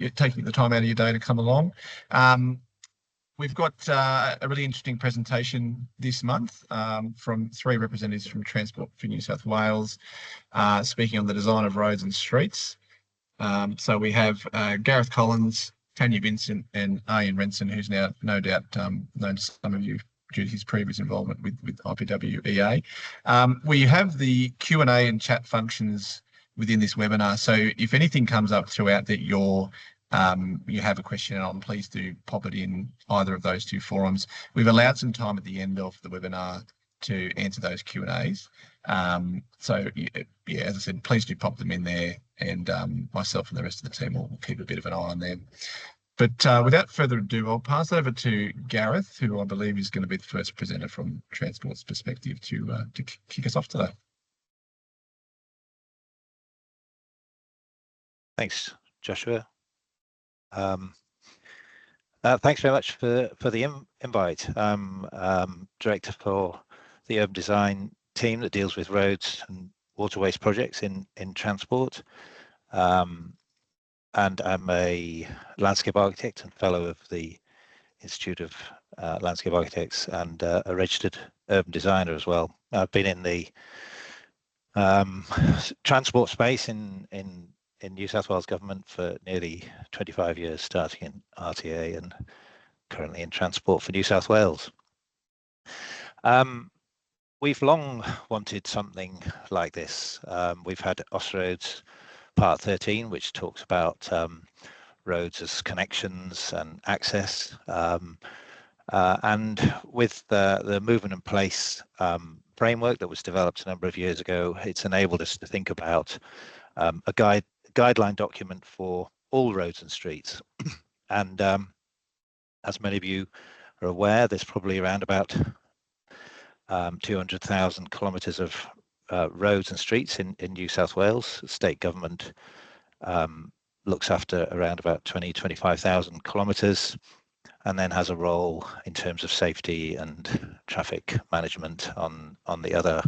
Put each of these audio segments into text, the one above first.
you taking the time out of your day to come along. We've got a really interesting presentation this month from 3 representatives from Transport for New South Wales, speaking on the design of roads and streets. So we have Gareth Collins, Tanya Vincent, and Ian Renson, who's now no doubt known to some of you due to his previous involvement with IPWEA. We have the Q&A and chat functions within this webinar. So if anything comes up throughout that you have a question on, please do pop it in either of those 2 forums. We've allowed some time at the end of the webinar to answer those Q&As. So yeah, as I said, please do pop them in there, and myself and the rest of the team will keep a bit of an eye on them. But without further ado, I'll pass over to Gareth, who I believe is going to be the first presenter from Transport's perspective to kick us off today. Thanks, Joshua. Thanks very much for the invite. I'm director for the urban design team that deals with roads and waterways projects in transport. And I'm a landscape architect and fellow of the Institute of Landscape Architects, and a registered urban designer as well. I've been in the transport space in New South Wales government for nearly 25 years, starting in RTA and currently in Transport for New South Wales. We've long wanted something like this. We've had Austroads Part 13, which talks about roads as connections and access. And with the movement and place framework that was developed a number of years ago, it's enabled us to think about a guideline document for all roads and streets. And as many of you are aware, there's probably around about 200,000 kilometres of roads and streets in New South Wales. State government looks after around about 25,000 kilometres, and then has a role in terms of safety and traffic management on the other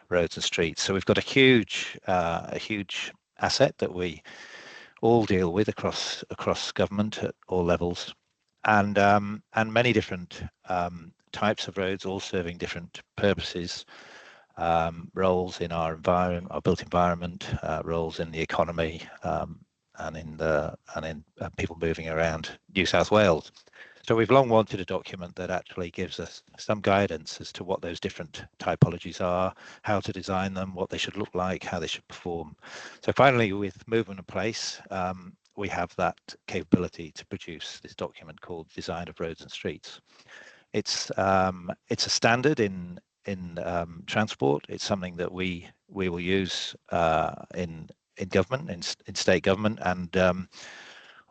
roads and streets. So we've got a huge asset that we all deal with across government at all levels, and many different types of roads, all serving different purposes. Roles in our environment, our built environment, roles in the economy, and in people moving around New South Wales. So we've long wanted a document that actually gives us some guidance as to what those different typologies are, how to design them, what they should look like, how they should perform. So finally, with movement and place, we have that capability to produce this document called Design of Roads and Streets. It's a standard in transport. It's something that we will use in government, in state government, and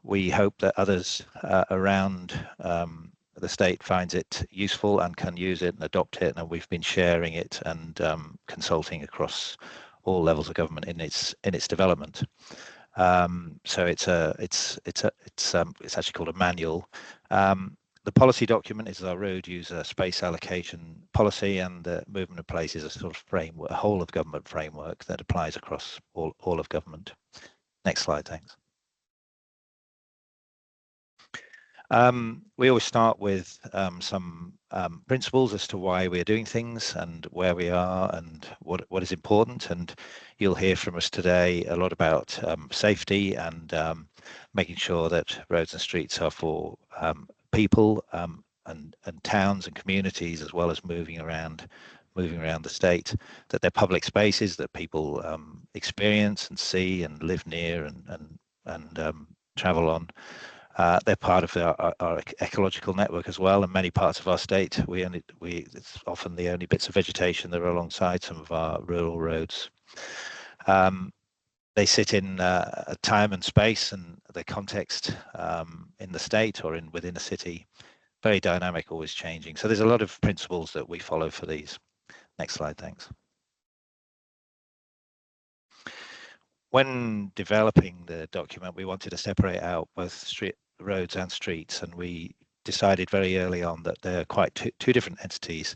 we hope that others around the state finds it useful and can use it and adopt it. And we've been sharing it and consulting across all levels of government in its development. So it's actually called a manual. The policy document is our road user space allocation policy, and the movement of place is a sort of framework, a whole of government framework that applies across all of government. Next slide, thanks. We always start with some principles as to why we're doing things and where we are and what is important. And you'll hear from us today a lot about safety and making sure that roads and streets are for people and towns and communities, as well as moving around the state, that they're public spaces that people experience and see and live near and travel on. They're part of our ecological network as well. In many parts of our state, it's often the only bits of vegetation that are alongside some of our rural roads. They sit in a time and space and the context in the state or within a city, very dynamic, always changing. So there's a lot of principles that we follow for these. Next slide, thanks. When developing the document, we wanted to separate out both roads and streets, and we decided very early on that they're quite two different entities.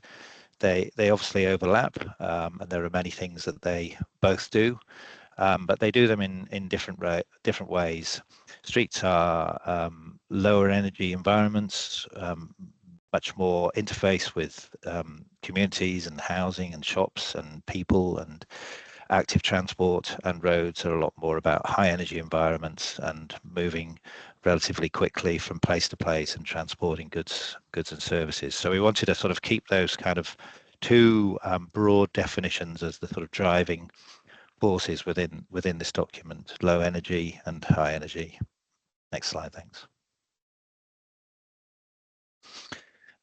They obviously overlap, and there are many things that they both do. but they do them in different ways. Streets are lower energy environments, much more interface with communities and housing and shops and people and active transport, and roads are a lot more about high energy environments and moving relatively quickly from place to place and transporting goods and services. So we wanted to sort of keep those kind of two broad definitions as the sort of driving forces within this document: low energy and high energy. Next slide, thanks.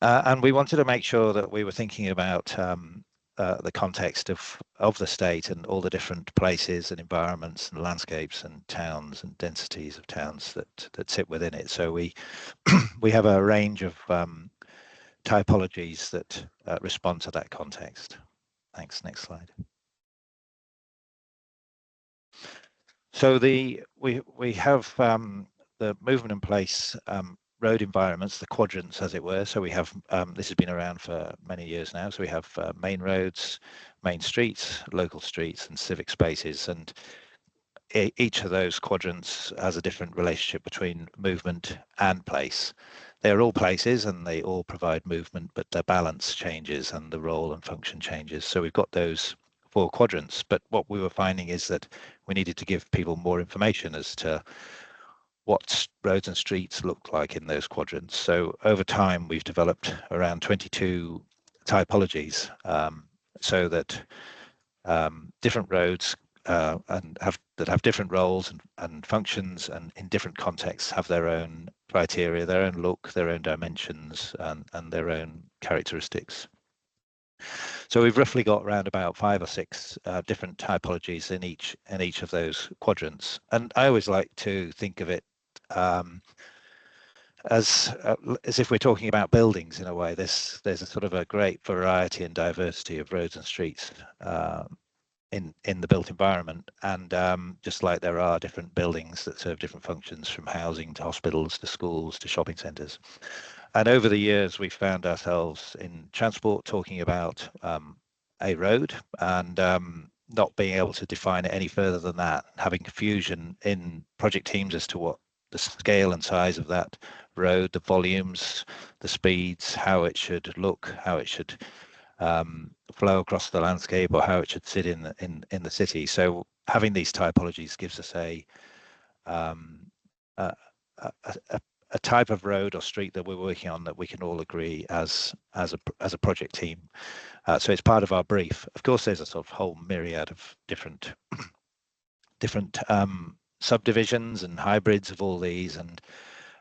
And we wanted to make sure that we were thinking about the context of the state and all the different places and environments and landscapes and towns and densities of towns that sit within it. So we we have a range of typologies that respond to that context. Thanks. Next slide. So we have the movement in place road environments, the quadrants, as it were. So we have this has been around for many years now. So we have main roads, main streets, local streets, and civic spaces, and each of those quadrants has a different relationship between movement and place. They're all places and they all provide movement, but their balance changes and the role and function changes. So we've got those 4 quadrants, but what we were finding is that we needed to give people more information as to what roads and streets look like in those quadrants. So over time, we've developed around 22 typologies, so that different roads and have different roles and functions, and in different contexts have their own criteria, their own look, their own dimensions, and their own characteristics. So we've roughly got around about 5 or 6 different typologies in each of those quadrants. And I always like to think of it as if we're talking about buildings in a way. There's a sort of a great variety and diversity of roads and streets in the built environment, and just like there are different buildings that serve different functions, from housing to hospitals to schools to shopping centres. And over the years, we've found ourselves in transport talking about a road and not being able to define it any further than that, having confusion in project teams as to what the scale and size of that road, the volumes, the speeds, how it should look, how it should flow across the landscape, or how it should sit in the city. So having these typologies gives us a type of road or street that we're working on that we can all agree as a project team. So it's part of our brief. Of course, there's a sort of whole myriad of different subdivisions and hybrids of all these, and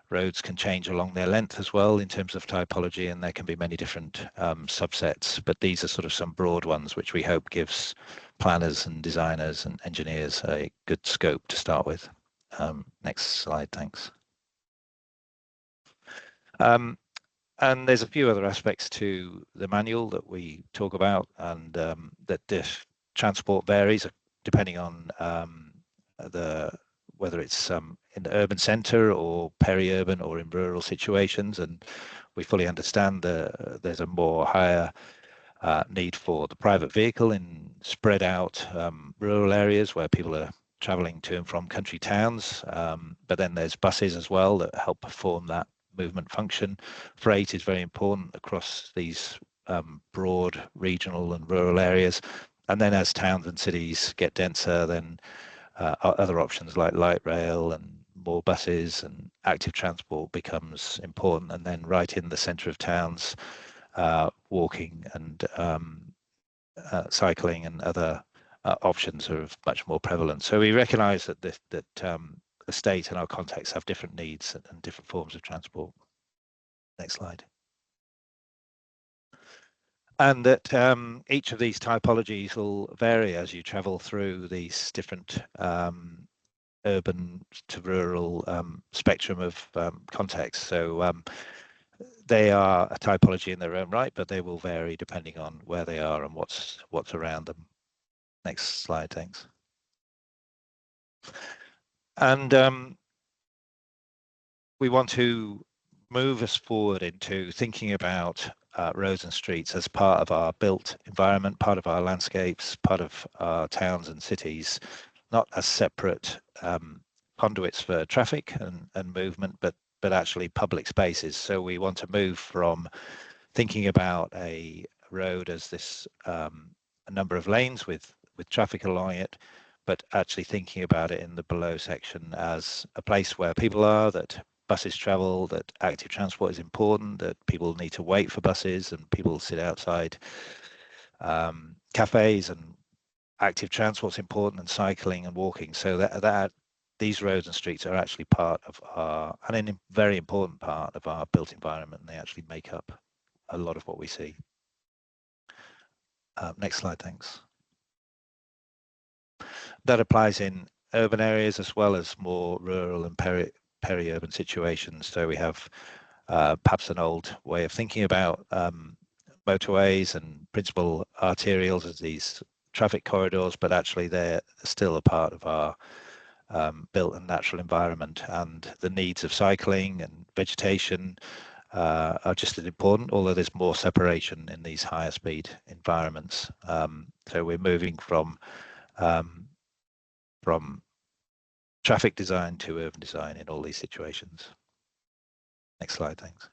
roads can change along their length as well in terms of typology, and there can be many different subsets, but these are sort of some broad ones which we hope gives planners and designers and engineers a good scope to start with. Next slide, thanks. And there's a few other aspects to the manual that we talk about, and that this transport varies depending on whether it's in the urban centre or peri-urban or in rural situations, and we fully understand there's a more higher need for the private vehicle in spread out rural areas where people are travelling to and from country towns, but then there's buses as well that help perform that movement function. Freight is very important across these broad regional and rural areas, and then as towns and cities get denser, then other options like light rail and more buses and active transport becomes important, and then right in the centre of towns, walking and cycling and other options are much more prevalent. So we recognise that the state and our context have different needs and different forms of transport. Next slide. And that each of these typologies will vary as you travel through these different urban to rural spectrum of context. So they are a typology in their own right, but they will vary depending on where they are and what's around them. Next slide, thanks. And we want to move us forward into thinking about roads and streets as part of our built environment, part of our landscapes, part of our towns and cities, not as separate conduits for traffic and movement, but actually public spaces. So we want to move from thinking about a road as this a number of lanes with traffic along it, but actually thinking about it in the below section as a place where people are, that buses travel, that active transport is important, that people need to wait for buses and people sit outside cafes, and active transport's important, and cycling and walking. So that these roads and streets are actually part of our, and a very important part of our built environment, and they actually make up a lot of what we see. Next slide, thanks. That applies in urban areas as well as more rural and peri-urban situations. So we have perhaps an old way of thinking about motorways and principal arterials as these traffic corridors, but actually they're still a part of our built and natural environment, and the needs of cycling and vegetation are just as important, although there's more separation in these higher speed environments. So we're moving from traffic design to urban design in all these situations. Next slide, thanks.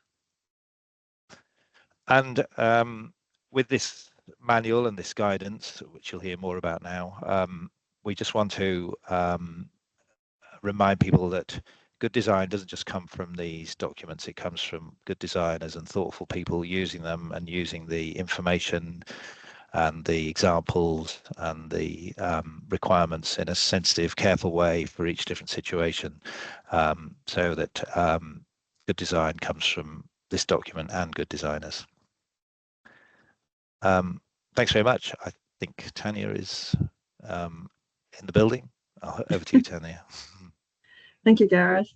And with this manual and this guidance, which you'll hear more about now, we just want to remind people that good design doesn't just come from these documents. It comes from good designers and thoughtful people using them and using the information and the examples and the requirements in a sensitive, careful way for each different situation, so that good design comes from this document and good designers. Thanks very much. I think Tanya is in the building. Over to you, Tanya. Thank you, Gareth.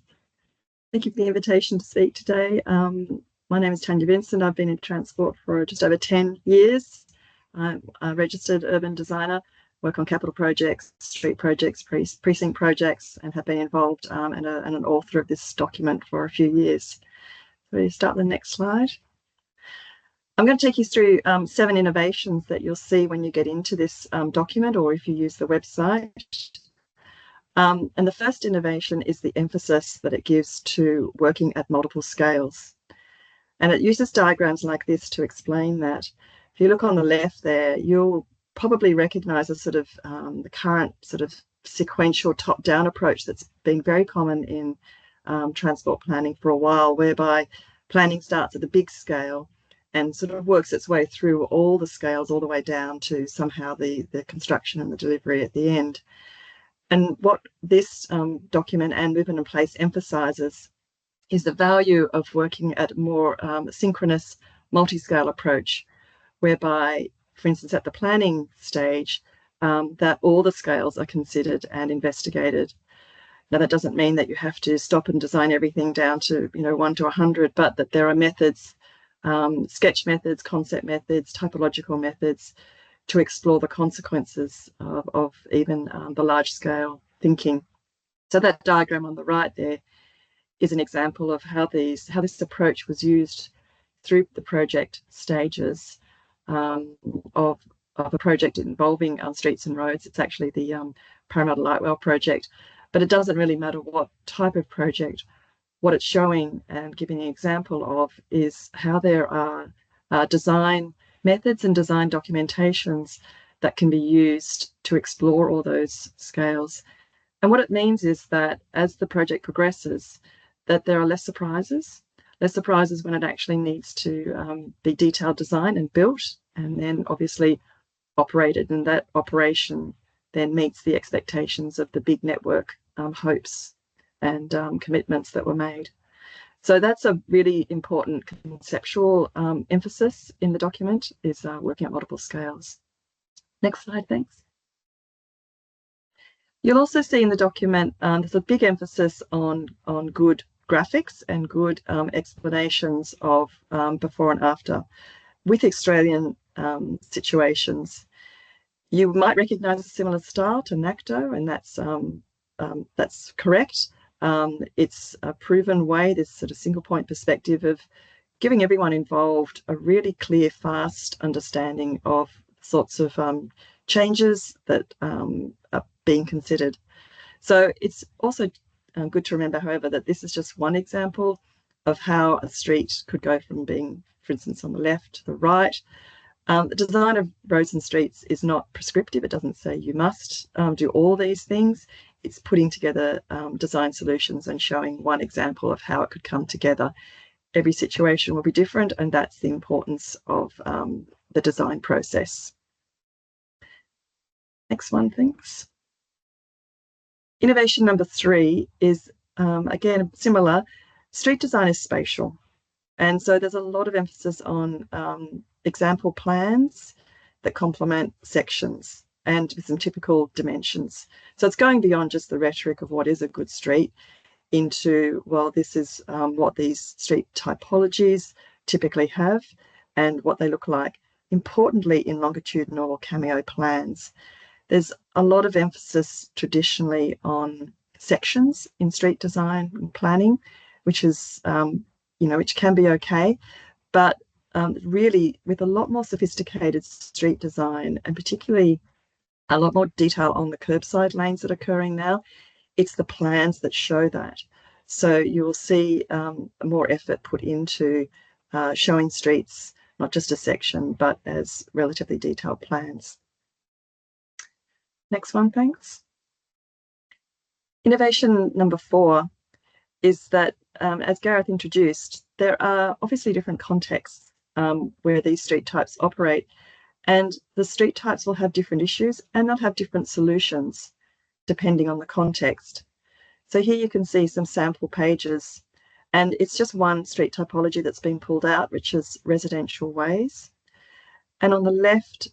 Thank you for the invitation to speak today. My name is Tanya Vincent. I've been in transport for just over 10 years. I'm a registered urban designer, work on capital projects, street projects, precinct projects, and have been involved and an author of this document for a few years. So you start the next slide. I'm going to take you through 7 innovations that you'll see when you get into this document, or if you use the website. And the first innovation is the emphasis that it gives to working at multiple scales. And it uses diagrams like this to explain that. If you look on the left there, you'll probably recognize a sort of the current sort of sequential top-down approach that's been very common in transport planning for a while, whereby planning starts at the big scale and sort of works its way through all the scales all the way down to somehow the construction and the delivery at the end. And what this document and Movement in Place emphasises is the value of working at a more synchronous multi-scale approach, whereby, for instance, at the planning stage, that all the scales are considered and investigated. Now, that doesn't mean that you have to stop and design everything down to 1 to 100, but that there are methods, sketch methods, concept methods, typological methods, to explore the consequences of even the large-scale thinking. So that diagram on the right there is an example of how this approach was used through the project stages of a project involving streets and roads. It's actually the Parramatta Lightwell project, but it doesn't really matter what type of project. What it's showing and giving an example of is how there are design methods and design documentations that can be used to explore all those scales. And what it means is that as the project progresses, that there are less surprises when it actually needs to be detailed design and built, and then obviously operated, and that operation then meets the expectations of the big network hopes and commitments that were made. So that's a really important conceptual emphasis in the document, is working at multiple scales. Next slide, thanks. You'll also see in the document there's a big emphasis on good graphics and good explanations of before and after with Australian situations. You might recognise a similar style to NACTO, and that's correct. It's a proven way, this sort of single point perspective of giving everyone involved a really clear, fast understanding of sorts of changes that are being considered. So it's also good to remember, however, that this is just one example of how a street could go from being, for instance, on the left to the right. The design of roads and streets is not prescriptive. It doesn't say you must do all these things. It's putting together design solutions and showing one example of how it could come together. Every situation will be different, and that's the importance of the design process. Next one, thanks. Innovation number 3 is, again, similar. Street design is spatial. And so there's a lot of emphasis on example plans that complement sections and with some typical dimensions. So it's going beyond just the rhetoric of what is a good street into, well, this is what these street typologies typically have and what they look like. Importantly, in longitudinal or cameo plans, there's a lot of emphasis traditionally on sections in street design and planning, which is, which can be okay, but really with a lot more sophisticated street design and particularly a lot more detail on the curbside lanes that are occurring now, it's the plans that show that. So you will see more effort put into showing streets, not just a section, but as relatively detailed plans. Next one, thanks. Innovation number 4 is that, as Gareth introduced, there are obviously different contexts where these street types operate, and the street types will have different issues and they'll have different solutions depending on the context. So here you can see some sample pages, and it's just one street typology that's been pulled out, which is residential ways. And on the left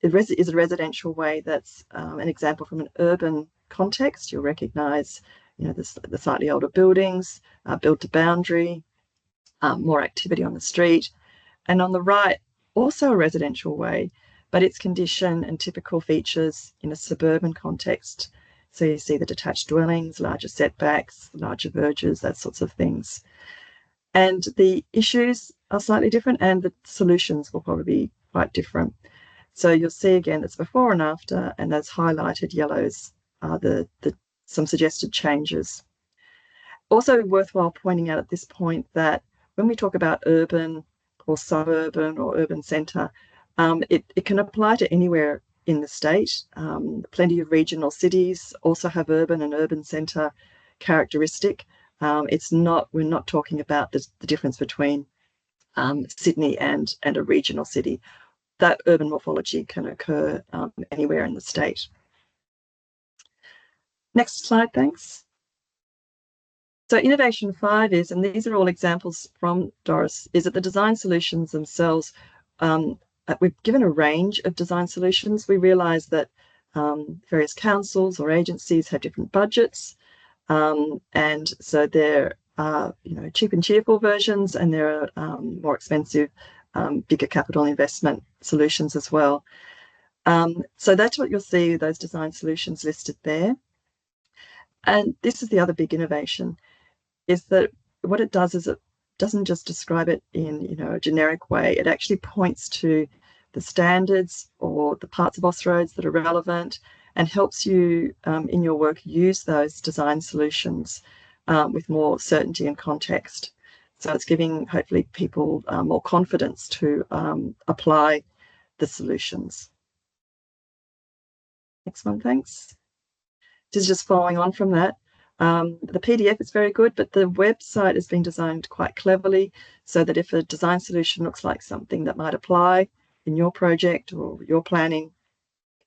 is a residential way that's an example from an urban context. You'll recognise, the slightly older buildings, built to boundary, more activity on the street. And on the right, also a residential way, but its condition and typical features in a suburban context. So you see the detached dwellings, larger setbacks, larger verges, that sorts of things. And the issues are slightly different and the solutions will probably be quite different. So you'll see again, it's before and after, and those highlighted yellows are some suggested changes. Also worthwhile pointing out at this point that when we talk about urban or suburban or urban centre, it can apply to anywhere in the state. Plenty of regional cities also have urban and urban centre characteristic. We're not talking about the difference between Sydney and a regional city. That urban morphology can occur anywhere in the state. Next slide, thanks. So innovation 5 is, and these are all examples from Doris, is that the design solutions themselves, we've given a range of design solutions. We realise that various councils or agencies have different budgets, and so there are cheap and cheerful versions, and there are more expensive, bigger capital investment solutions as well. So that's what you'll see, those design solutions listed there. And this is the other big innovation, is that what it does is it doesn't just describe it in a generic way. It actually points to the standards or the parts of Austroads that are relevant and helps you in your work use those design solutions with more certainty and context. So it's giving hopefully people more confidence to apply the solutions. Next one, thanks. This is just following on from that. The PDF is very good, but the website has been designed quite cleverly so that if a design solution looks like something that might apply in your project or your planning,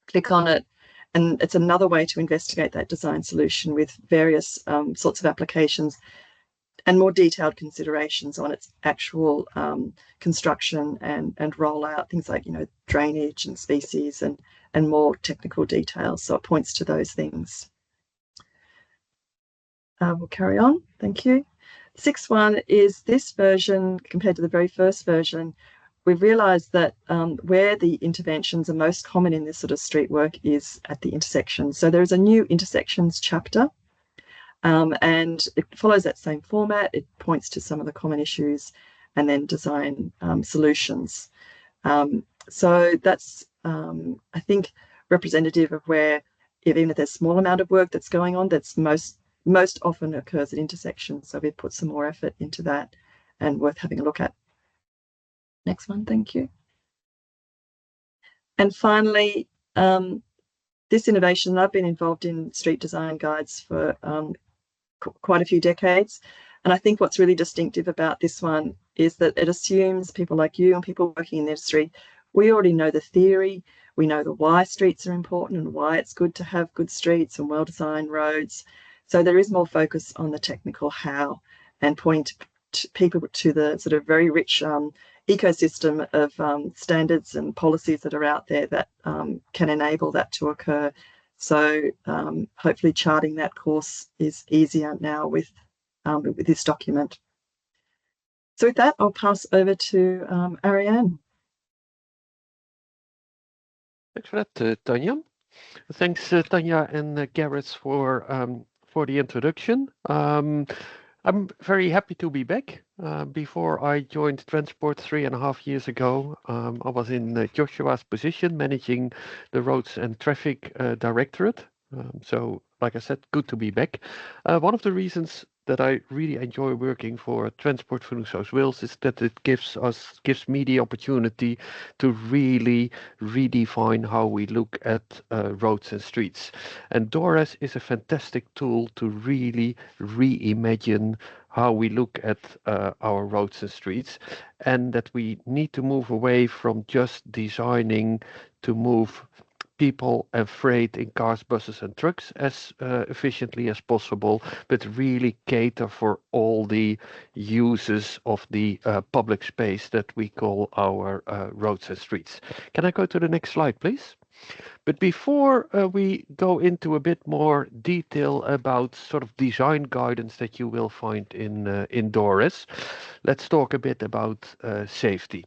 click on it. And it's another way to investigate that design solution with various sorts of applications and more detailed considerations on its actual construction and rollout, things like drainage and species and more technical details. So it points to those things. We'll carry on. Thank you. The 6th one is this version compared to the very first version. We've realised that where the interventions are most common in this sort of street work is at the intersection. So there is a new intersections chapter, and it follows that same format. It points to some of the common issues and then design solutions. So that's, I think, representative of where even if there's a small amount of work that's going on, that's most often occurs at intersections. So we've put some more effort into that and worth having a look at. Next one, thank you. And finally, this innovation, I've been involved in street design guides for quite a few decades. And I think what's really distinctive about this one is that it assumes people like you and people working in the industry, we already know the theory, we know the why streets are important and why it's good to have good streets and well-designed roads. So there is more focus on the technical how and pointing to people to the sort of very rich ecosystem of standards and policies that are out there that can enable that to occur. So hopefully charting that course is easier now with this document. So with that, I'll pass over to Ariane. Thanks for that, Tanya. Thanks, Tanya and Gareth, for the introduction. I'm very happy to be back. Before I joined Transport 3.5 years ago, I was in Joshua's position, managing the Roads and Traffic Directorate. So, like I said, good to be back. One of the reasons that I really enjoy working for Transport for New South Wales is that it gives me the opportunity to really redefine how we look at roads and streets. And DORAS is a fantastic tool to really reimagine how we look at our roads and streets, and that we need to move away from just designing to move people and freight in cars, buses and trucks as efficiently as possible, but really cater for all the uses of the public space that we call our roads and streets. Can I go to the next slide, please? But before we go into a bit more detail about sort of design guidance that you will find in DORAS, let's talk a bit about safety.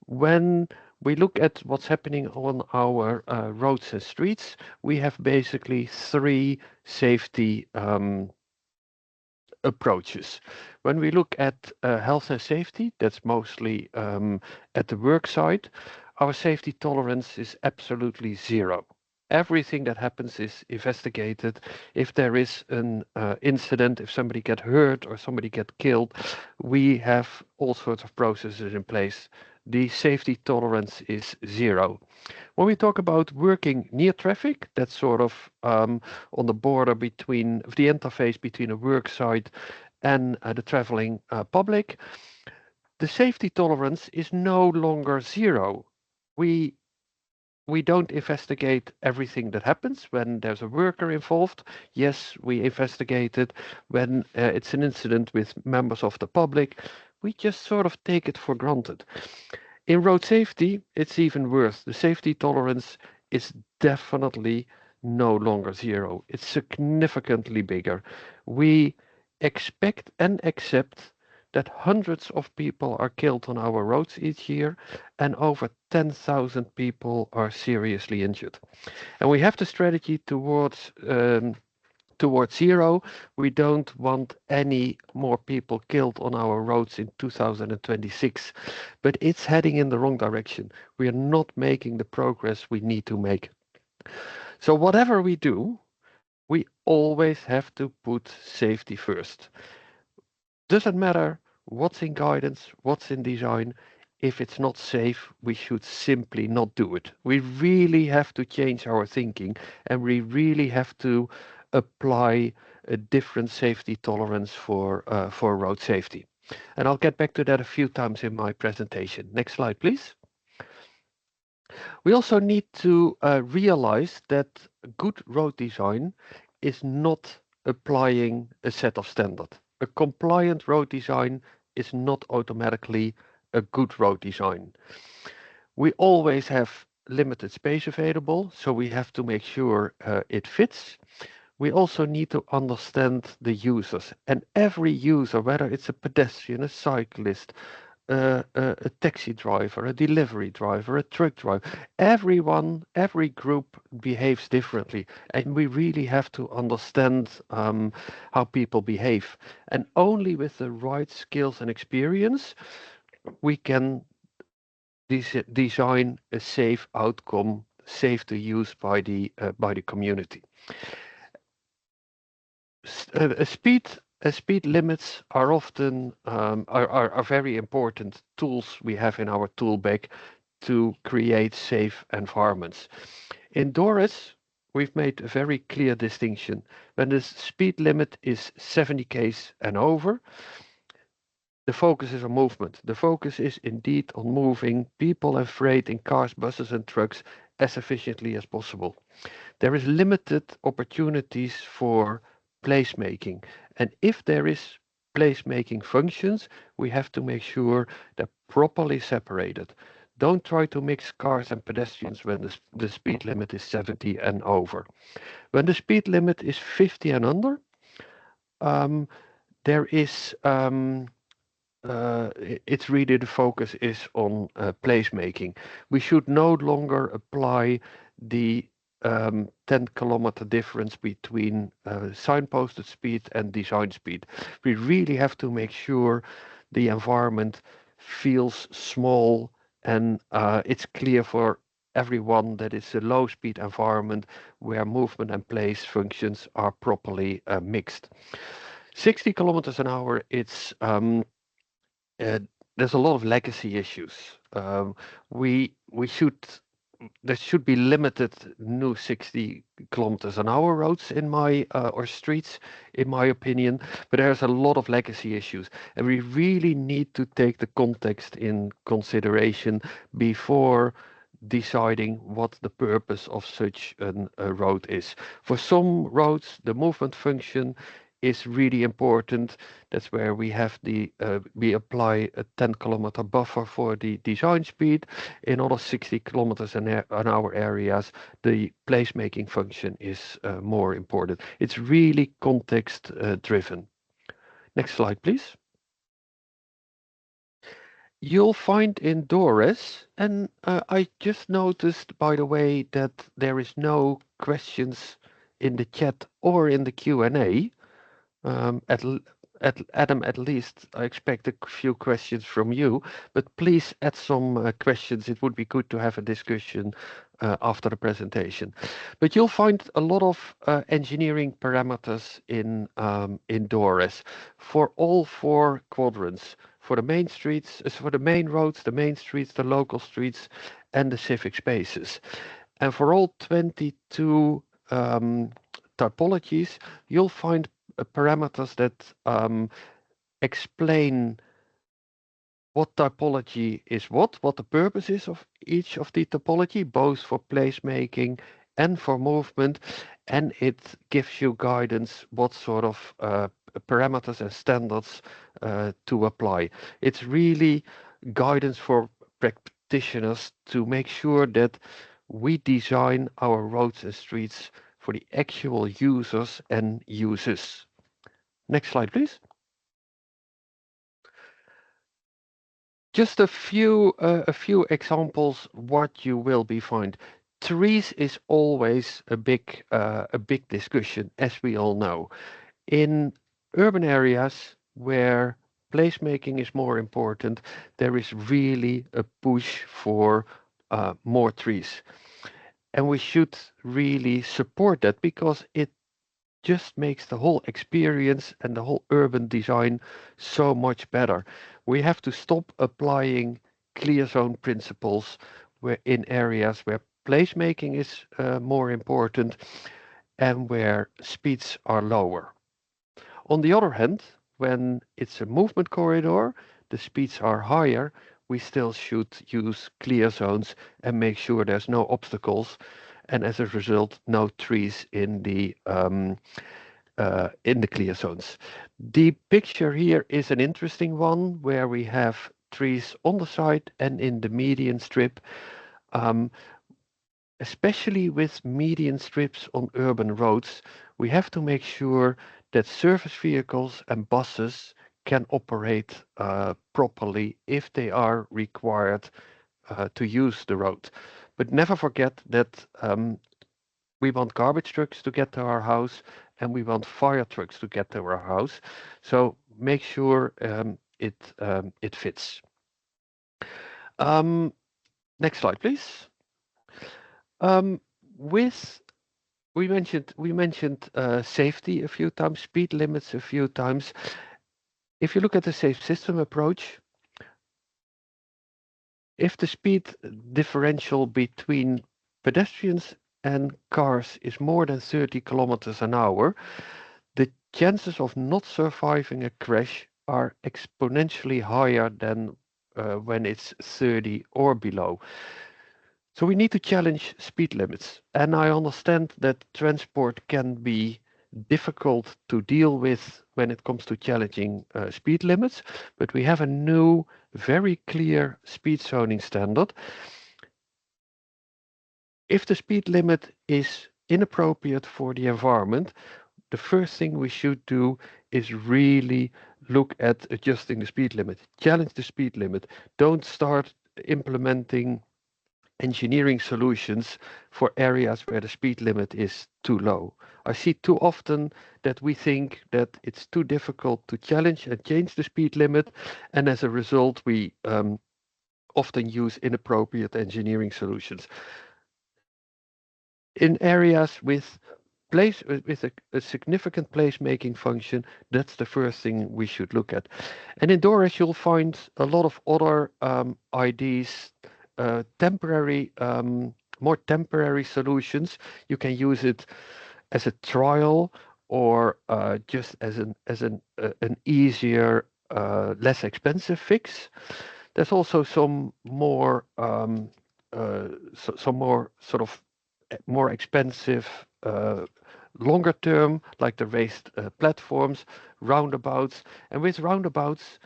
When we look at what's happening on our roads and streets, we have basically 3 safety approaches. When we look at health and safety, that's mostly at the work site, our safety tolerance is absolutely 0. Everything that happens is investigated. If there is an incident, if somebody gets hurt or somebody gets killed, we have all sorts of processes in place. The safety tolerance is 0. When we talk about working near traffic, that's sort of on the border between the interface between a work site and the traveling public, the safety tolerance is no longer 0. We don't investigate everything that happens when there's a worker involved. Yes, we investigate it when it's an incident with members of the public. We just sort of take it for granted. In road safety, it's even worse. The safety tolerance is definitely no longer 0. It's significantly bigger. We expect and accept that hundreds of people are killed on our roads each year and over 10,000 people are seriously injured. And we have the strategy towards 0. We don't want any more people killed on our roads in 2026, but it's heading in the wrong direction. We are not making the progress we need to make. So whatever we do, we always have to put safety first. Doesn't matter what's in guidance, what's in design. If it's not safe, we should simply not do it. We really have to change our thinking, and we really have to apply a different safety tolerance for road safety. And I'll get back to that a few times in my presentation. Next slide, please. We also need to realize that good road design is not applying a set of standards. A compliant road design is not automatically a good road design. We always have limited space available, so we have to make sure it fits. We also need to understand the users, and every user, whether it's a pedestrian, a cyclist, a taxi driver, a delivery driver, a truck driver, every group behaves differently, and we really have to understand how people behave. And only with the right skills and experience, we can design a safe outcome, safe to use by the community. Speed limits are often are very important tools we have in our tool bag to create safe environments. In Doris, we've made a very clear distinction. When the speed limit is 70 km and over, the focus is on movement. The focus is indeed on moving people and freight in cars, buses, and trucks as efficiently as possible. There is limited opportunities for placemaking, and if there is placemaking functions, we have to make sure they're properly separated. Don't try to mix cars and pedestrians when the speed limit is 70 and over. When the speed limit is 50 and under, there is it's really the focus is on placemaking. We should no longer apply the 10-kilometer difference between signposted speed and design speed. We really have to make sure the environment feels small and it's clear for everyone that it's a low speed environment where movement and place functions are properly mixed. 60 kilometers an hour, it's there's a lot of legacy issues. We should there should be limited new 60 kilometers an hour roads in my or streets, in my opinion. But there's a lot of legacy issues, and we really need to take the context in consideration before deciding what the purpose of such a road is. For some roads, the movement function is really important. That's where we have we apply a 10-kilometer buffer for the design speed. In other 60 kilometers an hour areas, the placemaking function is more important. It's really context driven. Next slide, please. You'll find in Doris, and I just noticed, by the way, that there is no questions in the chat or in the Q&A. Adam, at least I expect a few questions from you, but please add some questions. It would be good to have a discussion after the presentation. But you'll find a lot of engineering parameters in Doris for all 4 quadrants, for the main streets, for the main roads, the main streets, the local streets, and the civic spaces. And for all 22 typologies, you'll find parameters that explain what typology is what the purpose is of each of the topology, both for placemaking and for movement, and it gives you guidance what sort of parameters and standards to apply. It's really guidance for practitioners to make sure that we design our roads and streets for the actual users and uses. Next slide, please. Just a few examples what you will be find. Trees is always a big discussion, as we all know. In urban areas where placemaking is more important, there is really a push for more trees. And we should really support that because it just makes the whole experience and the whole urban design so much better. We have to stop applying clear zone principles where in areas where placemaking is more important and where speeds are lower. On the other hand, when it's a movement corridor, the speeds are higher, we still should use clear zones and make sure there's no obstacles, and as a result, no trees in the clear zones. The picture here is an interesting one where we have trees on the side and in the median strip. Especially with median strips on urban roads, we have to make sure that service vehicles and buses can operate properly if they are required to use the road. But never forget that we want garbage trucks to get to our house and we want fire trucks to get to our house. So make sure it fits. Next slide, please. we mentioned safety a few times, speed limits a few times. If you look at the safe system approach, if the speed differential between pedestrians and cars is more than 30 kilometers an hour, the chances of not surviving a crash are exponentially higher than when it's 30 or below. So we need to challenge speed limits. And I understand that transport can be difficult to deal with when it comes to challenging speed limits, but we have a new, very clear speed zoning standard. If the speed limit is inappropriate for the environment, the first thing we should do is really look at adjusting the speed limit, challenge the speed limit. Don't start implementing engineering solutions for areas where the speed limit is too low. I see too often that we think that it's too difficult to challenge and change the speed limit, and as a result, we often use inappropriate engineering solutions. In areas with a significant place-making function, that's the first thing we should look at. And in DORAS, you'll find a lot of other ideas, temporary, more temporary solutions. You can use it as a trial or just as an easier, less expensive fix. There's also some more some more sort of more expensive longer term, like the raised platforms, roundabouts. And with roundabouts,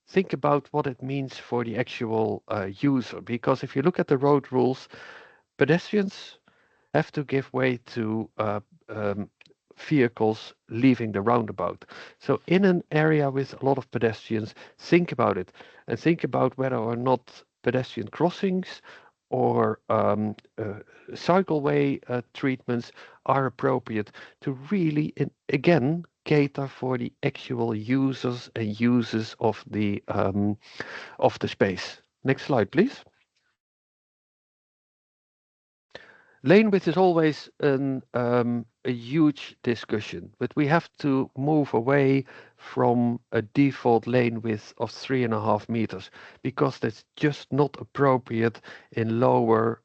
think about what it means for the actual user. Because if you look at the road rules, pedestrians have to give way to vehicles leaving the roundabout. So in an area with a lot of pedestrians, think about it and think about whether or not pedestrian crossings or cycleway treatments are appropriate to really, again, cater for the actual users and uses of the space. Next slide, please. Lane width is always a huge discussion, but we have to move away from a default lane width of 3.5 meters because that's just not appropriate in lower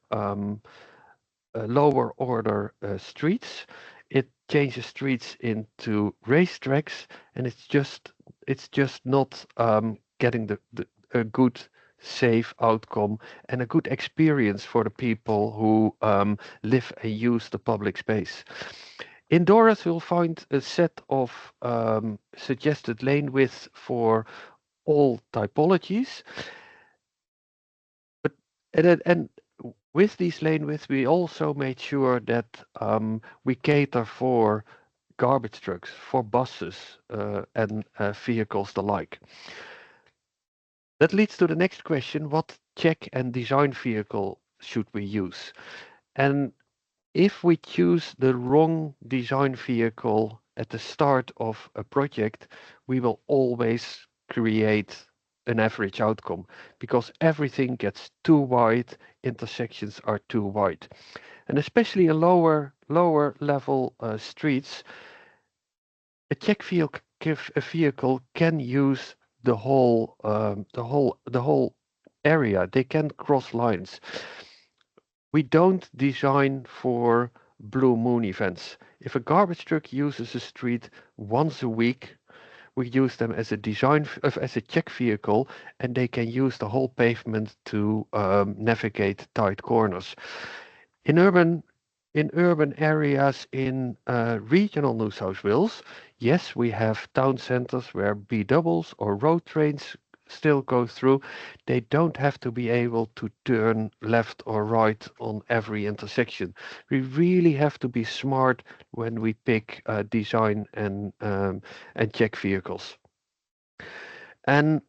order streets. It changes streets into racetracks, and it's just not getting a good safe outcome and a good experience for the people who live and use the public space. In DORAS, you'll find a set of suggested lane widths for all typologies. And with these lane widths, we also made sure that we cater for garbage trucks, for buses and vehicles alike. That leads to the next question: what check and design vehicle should we use? And if we choose the wrong design vehicle at the start of a project, we will always create an average outcome because everything gets too wide, intersections are too wide. And especially in lower level streets, a check vehicle can use the whole area. They can cross lines. We don't design for blue moon events. If a garbage truck uses a street once a week, we use them as a check vehicle, and they can use the whole pavement to navigate tight corners. In urban areas in regional New South Wales, yes, we have town centers where B doubles or road trains still go through. They don't have to be able to turn left or right on every intersection. We really have to be smart when we pick design and check vehicles. And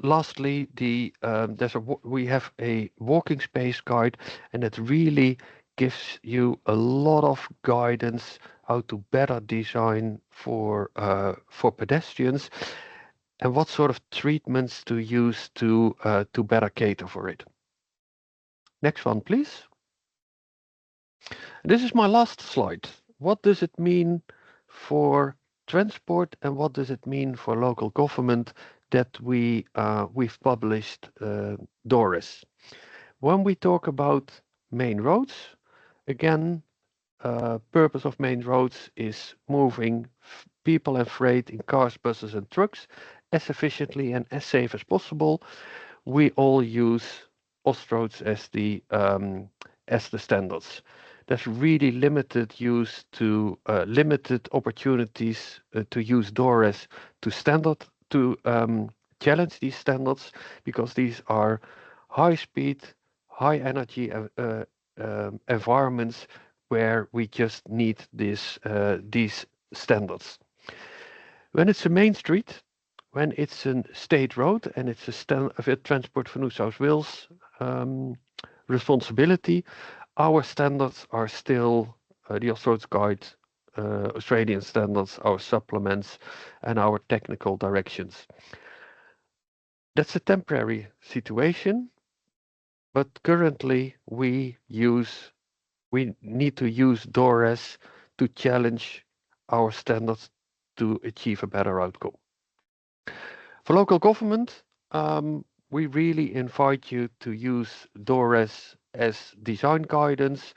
lastly, we have a walking space guide, and it really gives you a lot of guidance how to better design for pedestrians and what sort of treatments to use to better cater for it. Next one, please. This is my last slide. What does it mean for transport and what does it mean for local government that we've published DORAS? When we talk about main roads, again, purpose of main roads is moving people and freight in cars, buses and trucks as efficiently and as safe as possible. We all use Ostroads as the standards. There's really limited use to limited opportunities to use DORAS to challenge these standards, because these are high speed, high energy environments where we just need these standards. When it's a main street, when it's a state road and it's a Transport for New South Wales responsibility, our standards are still the Ostroads Guide, Australian standards, our supplements, and our technical directions. That's a temporary situation, but currently we need to use DORAS to challenge our standards to achieve a better outcome. For local government, we really invite you to use DORAS as design guidance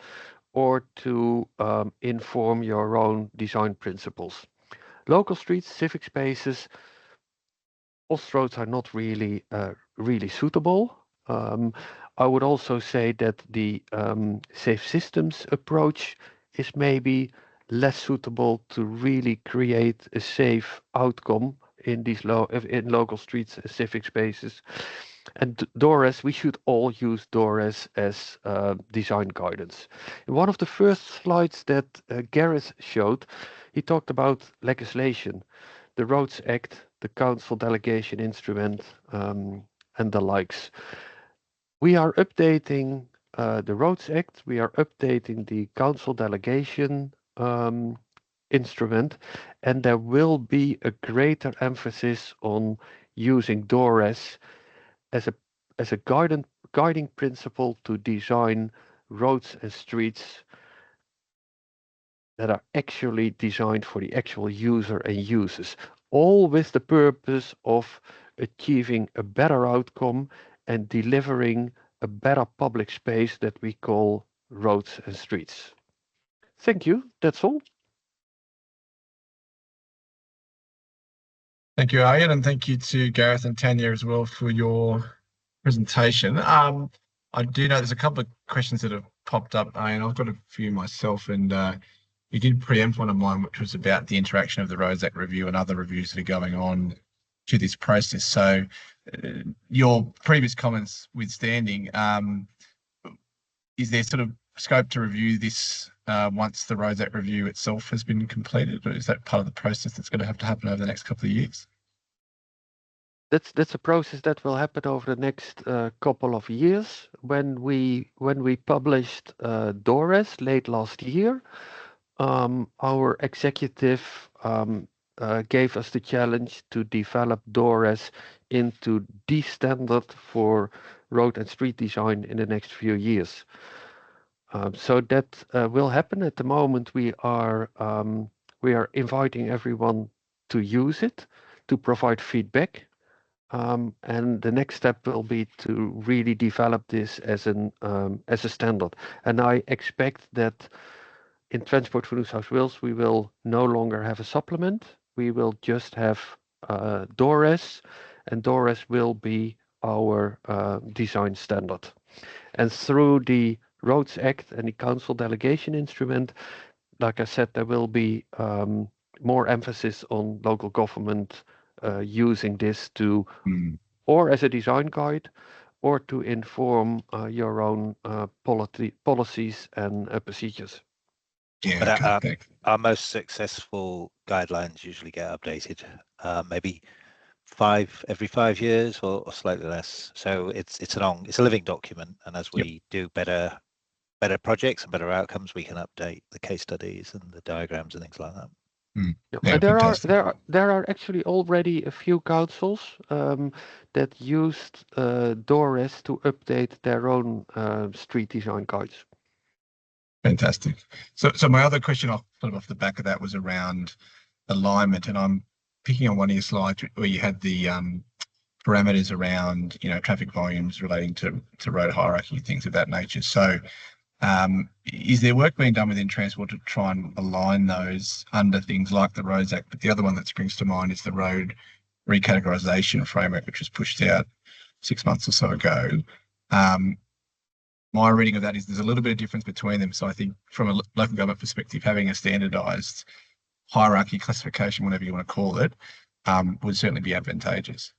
or to inform your own design principles. Local streets, civic spaces, Ostroads are not really suitable. I would also say that the safe systems approach is maybe less suitable to really create a safe outcome in these in local streets, civic spaces. And DORAS, we should all use DORAS as design guidance. In one of the first slides that Gareth showed, he talked about legislation, the Roads Act, the Council Delegation Instrument, and the likes. We are updating the Roads Act, we are updating the Council Delegation Instrument, and there will be a greater emphasis on using DORAS as a guiding principle to design roads and streets that are actually designed for the actual user and users, all with the purpose of achieving a better outcome and delivering a better public space that we call roads and streets. Thank you. That's all. Thank you, Arjen, and thank you to Gareth and Tanya as well for your presentation. I do know there's a couple of questions that have popped up, and I've got a few myself, and you did preempt one of mine, which was about the interaction of the Roads Act review and other reviews that are going on to this process. So your previous comments withstanding, is there sort of scope to review this once the Roads Act review itself has been completed, or is that part of the process that's going to have to happen over the next couple of years? That's a process that will happen over the next couple of years. When we published DORAS late last year, our executive gave us the challenge to develop DORAS into the standard for road and street design in the next few years. So that will happen. At the moment, we are inviting everyone to use it, to provide feedback, and the next step will be to really develop this as a standard. And I expect that in Transport for New South Wales, we will no longer have a supplement. We will just have DORAS, and DORAS will be our design standard. And through the Roads Act and the Council Delegation Instrument, like I said, there will be more emphasis on local government using this to, or as a design guide, or to inform your own policies and procedures. Yeah, but our most successful guidelines usually get updated, maybe every 5 years or slightly less. So it's a living document, and as we do better projects and better outcomes, we can update the case studies and the diagrams and things like that. Yeah, there are actually already a few councils that used DORAS to update their own street design guides. Fantastic. So my other question off the back of that was around alignment, and I'm picking on one of your slides where you had the parameters around, traffic volumes relating to road hierarchy, things of that nature. So is there work being done within Transport to try and align those under things like the Roads Act? But the other one that springs to mind is the Road Recategorisation Framework, which was pushed out 6 months or so ago. My reading of that is there's a little bit of difference between them. So I think from a local government perspective, having a standardised hierarchy, classification, whatever you want to call it, would certainly be advantageous.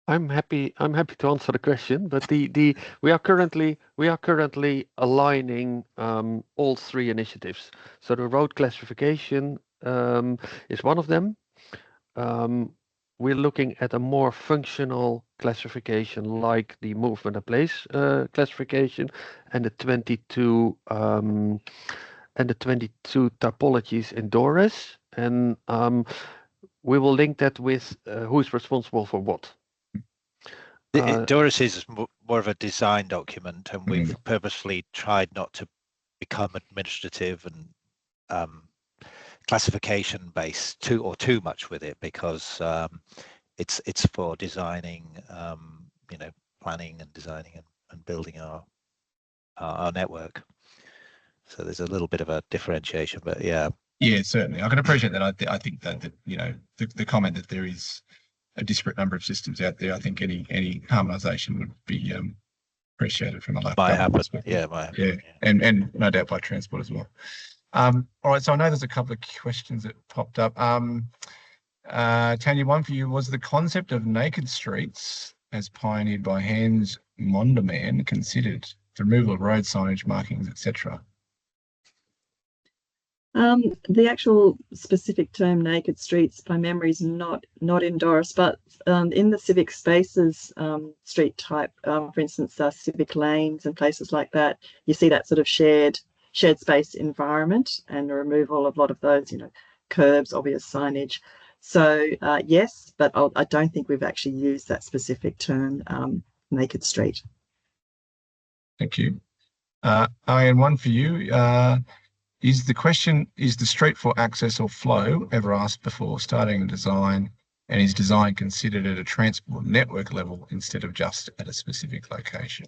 I'm happy to answer the question, but we are currently aligning all three initiatives. So the road classification is one of them. We're looking at a more functional classification like the movement and place classification and the 22 typologies in DORAS, and we will link that with who is responsible for what. DORAS is more of a design document, and we've purposefully tried not to become administrative and classification based too much with it, because it's for designing, planning and designing and building our network. So there's a little bit of a differentiation, but yeah. Yeah, certainly. I can appreciate that. I think that the comment that there is a disparate number of systems out there, I think any harmonisation would be appreciated from a local government perspective. Yeah, might happen. Yeah. And no doubt by Transport as well. All right, so I know there's a couple of questions that popped up. Tanya, one for you. Was the concept of naked streets, as pioneered by Hans Monderman, considered? The removal of road signage, markings, etc. The actual specific term naked streets, by memory, is not in DORAS, but in the civic spaces street type, for instance, civic lanes and places like that, you see that sort of shared space environment and the removal of a lot of those, curbs, obvious signage. So yes, but I don't think we've actually used that specific term, naked street. Thank you. Ian, one for you. Is the street for access or flow ever asked before starting a design, and is design considered at a transport network level instead of just at a specific location?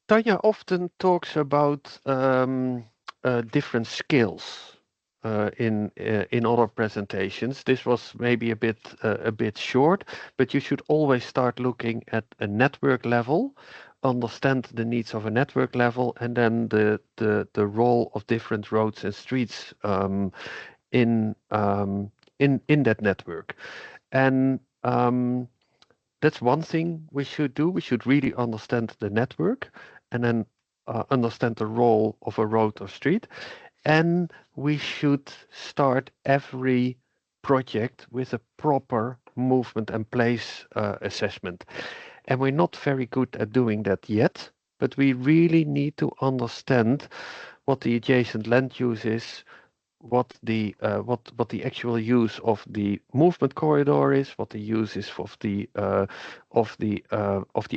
Tanya often talks about different skills in other presentations. This was maybe a bit short, but you should always start looking at a network level, understand the needs of a network level, and then the role of different roads and streets in that network. And that's one thing we should do. We should really understand the network and then understand the role of a road or street. And we should start every project with a proper movement and place assessment. And we're not very good at doing that yet, but we really need to understand what the adjacent land use is, what the actual use of the movement corridor is, what the use is of the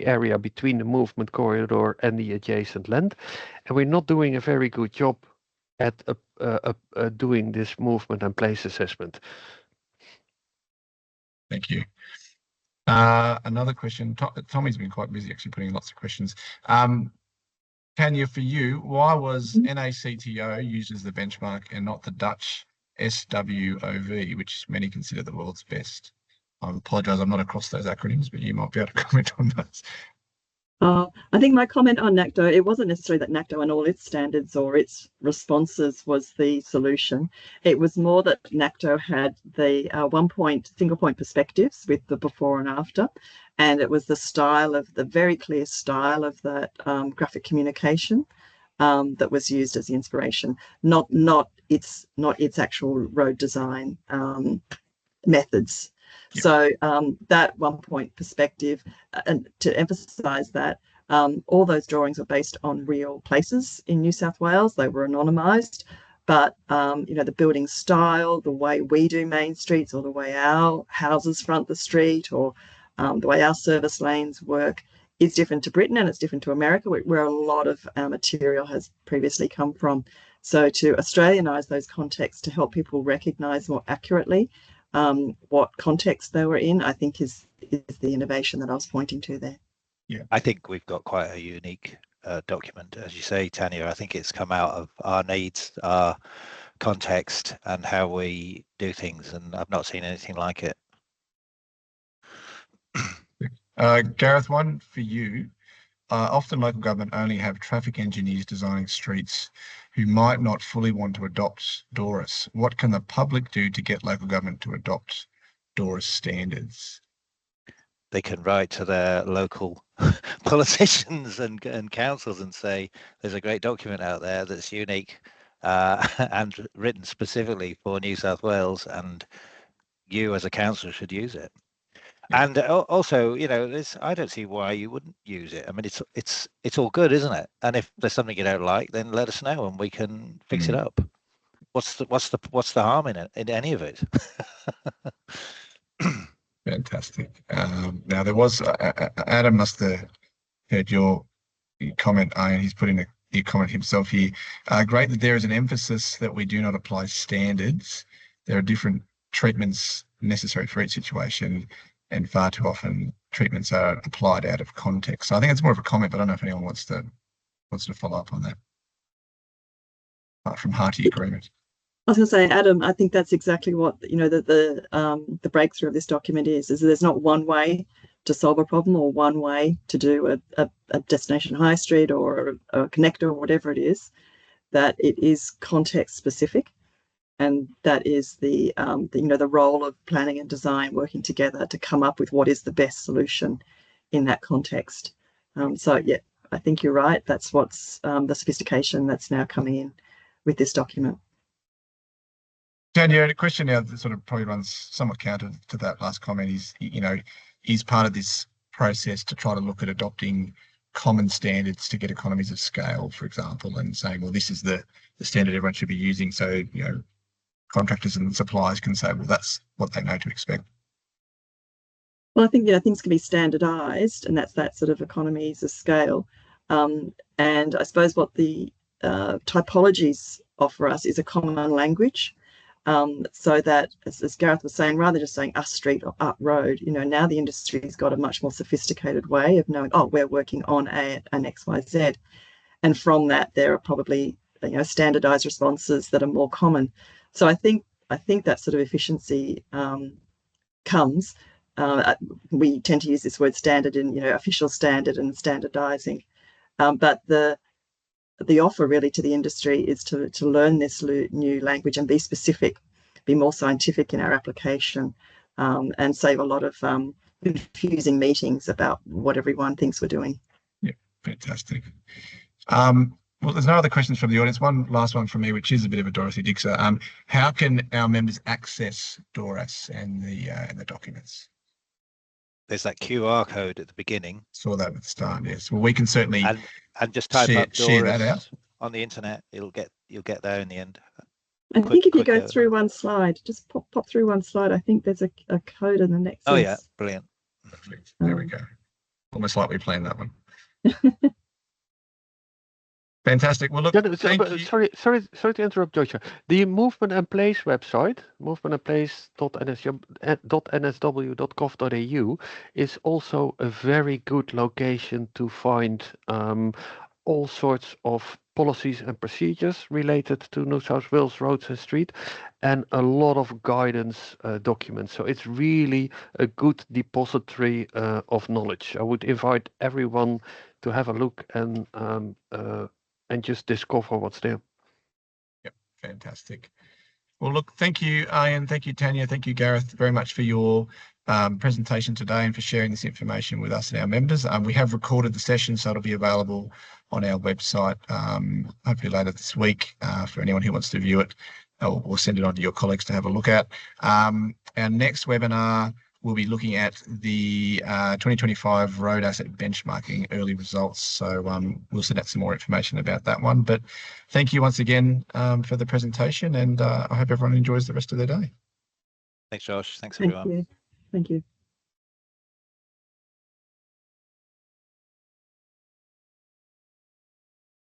area between the movement corridor and the adjacent land, and we're not doing a very good job at doing this movement and place assessment. Thank you. Another question. Tommy's been quite busy actually putting lots of questions. Tanya, for you, why was NACTO used as the benchmark and not the Dutch SWOV, which many consider the world's best? I apologise, I'm not across those acronyms, but you might be able to comment on those. I think my comment on NACTO, it wasn't necessarily that NACTO and all its standards or its responses was the solution. It was more that NACTO had the single point perspectives with the before and after, and it was the very clear style of that graphic communication that was used as the inspiration, not its actual road design methods. Yep. So that one point perspective, and to emphasise that, all those drawings are based on real places in New South Wales. They were anonymised, but the building style, the way we do main streets, or the way our houses front the street, or The way our service lanes work is different to Britain, and it's different to America, where a lot of our material has previously come from. So to Australianise those contexts to help people recognise more accurately what context they were in, I think is the innovation that I was pointing to there. Yeah, I think we've got quite a unique document, as you say, Tanya. I think it's come out of our needs, our context, and how we do things, and I've not seen anything like it. Gareth, one for you. Often local government only have traffic engineers designing streets who might not fully want to adopt DORIS. What can the public do to get local government to adopt DORIS standards? They can write to their local politicians and councils and say, there's a great document out there that's unique and written specifically for New South Wales, and you as a council should use it. Yeah. And also, you know, I don't see why you wouldn't use it. I mean, it's all good, isn't it? And if there's something you don't like, then let us know and we can fix it up. What's the harm in it, in any of it? Fantastic. Now there was Adam must have heard your comment, and he's put in a comment himself here. Great that there is an emphasis that we do not apply standards. There are different treatments necessary for each situation, and far too often treatments are applied out of context. So I think it's more of a comment, but I don't know if anyone wants to follow up on that. From hearty agreement. I was going to say, Adam, I think that's exactly what, you know, the breakthrough of this document is there's not one way to solve a problem or one way to do a destination high street or a connector or whatever it is, that it is context specific. And that is the role of planning and design working together to come up with what is the best solution in that context. So yeah, I think you're right. That's what's the sophistication that's now coming in with this document. Tanya, a question now that sort of probably runs somewhat counter to that last comment is part of this process to try to look at adopting common standards to get economies of scale, for example, and saying, well, this is the standard everyone should be using. So, you know, contractors and suppliers can say, well, that's what they know to expect. Well, I think, you know, things can be standardized, and that's that sort of economies of scale. And I suppose what the typologies offer us is a common language. So that, as Gareth was saying, rather than just saying us street or up road, you know, now the industry's got a much more sophisticated way of knowing, oh, we're working on an XYZ. And from that, there are probably, you know, standardized responses that are more common. So I think that sort of efficiency comes. We tend to use this word standard in, you know, official standard and standardizing. But the offer really to the industry is to learn this new language and be specific, be more scientific in our application, and save a lot of confusing meetings about what everyone thinks we're doing. Yeah, fantastic. Well, there's no other questions from the audience. One last one from me, which is a bit of a Dorothy Dixer. How can our members access DORIS and the documents? There's that QR code at the beginning. Saw that at the start, yes. Well, we can certainly and just type up share that out on the internet. You'll get there in the end. I think if you go through one slide, just pop through one slide. I think there's a code in the next. Oh yeah, brilliant. Perfect. There we go. Almost like we planned that one. Fantastic. Well, look, sorry to interrupt, Joshua. The Movement and Place website, movementandplace.nsw.gov.au, is also a very good location to find all sorts of policies and procedures related to New South Wales roads and street, and a lot of guidance documents. So it's really a good depository of knowledge. I would invite everyone to have a look and just discover what's there. Yep, fantastic. Well, look, thank you, Ian. Thank you, Tanya. Thank you, Gareth, very much for your presentation today and for sharing this information with us and our members. We have recorded the session, so it'll be available on our website hopefully later this week for anyone who wants to view it, or send it on to your colleagues to have a look at. Our next webinar, we'll be looking at the 2025 road asset benchmarking early results. So we'll send out some more information about that one. But thank you once again for the presentation, and I hope everyone enjoys the rest of their day. Thanks, Josh. Thanks, everyone. Thank you.